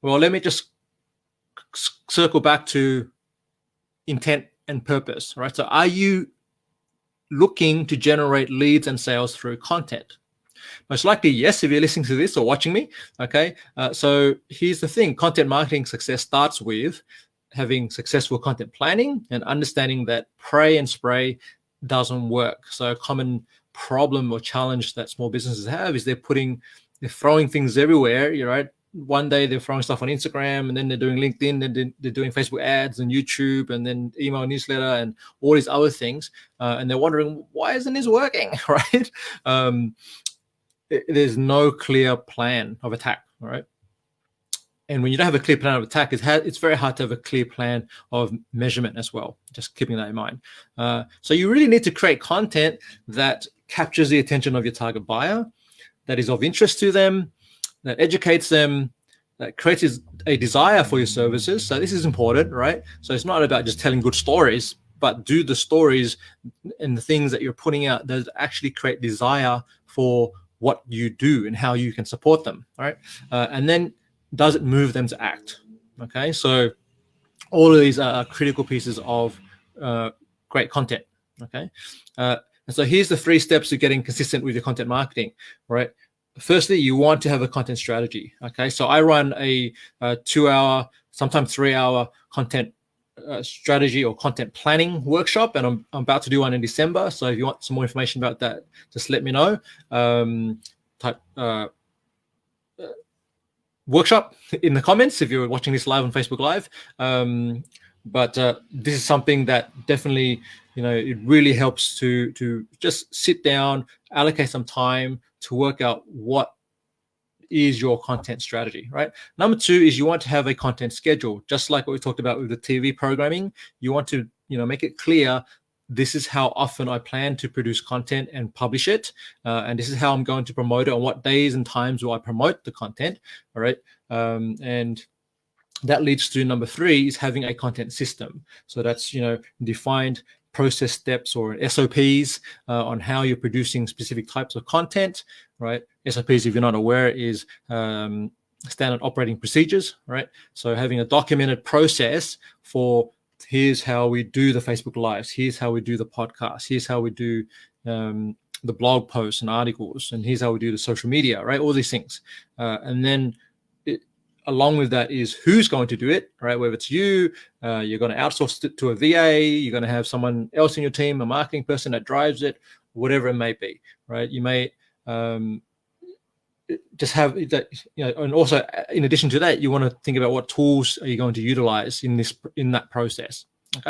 Well, let me just circle back to intent and purpose, right? So are you looking to generate leads and sales through content? Most likely, yes, if you're listening to this or watching me, okay? So here's the thing. Content marketing success starts with having successful content planning and understanding that pray and spray doesn't work. So a common problem or challenge that small businesses have is they're throwing things everywhere, right? One day they're throwing stuff on Instagram, and then they're doing LinkedIn, and they're doing Facebook ads and YouTube, and then email newsletter and all these other things. And they're wondering, why isn't this working, right? There's no clear plan of attack, right? And when you don't have a clear plan of attack, it's very hard to have a clear plan of measurement as well, just keeping that in mind. So you really need to create content that captures the attention of your target buyer, that is of interest to them, that educates them, that creates a desire for your services. So this is important, right? So it's not about just telling good stories, but do the stories and the things that you're putting out that actually create desire for what you do and how you can support them, right? And then does it move them to act? Okay, so all of these are critical pieces of great content, okay? And so here's the 3 steps to getting consistent with your content marketing, right? Firstly, you want to have a content strategy, okay? So I run a 2-hour, sometimes 3-hour content strategy or content planning workshop, and I'm about to do one in December. So if you want some more information about that, just let me know. Type workshop in the comments if you're watching this live on Facebook Live. But this is something that definitely, it really helps to just sit down, allocate some time to work out what is your content strategy, right? Number 2 is you want to have a content schedule, just like what we talked about with the TV programming. You want to, make it clear, this is how often I plan to produce content and publish it, and this is how I'm going to promote it. On what days and times do I promote the content? All right, and that leads to number 3 is having a content system. So that's defined process steps or SOPs on how you're producing specific types of content, right? SOPs, if you're not aware, is standard operating procedures, right? So having a documented process for here's how we do the Facebook Lives, here's how we do the podcast, here's how we do the blog posts and articles, and here's how we do the social media, right? All these things. And then along with that is who's going to do it, right? Whether it's you, you're going to outsource it to a VA, you're going to have someone else in your team, a marketing person that drives it, whatever it may be, right? You may just have that, and also in addition to that, you want to think about what tools are you going to utilize in that process.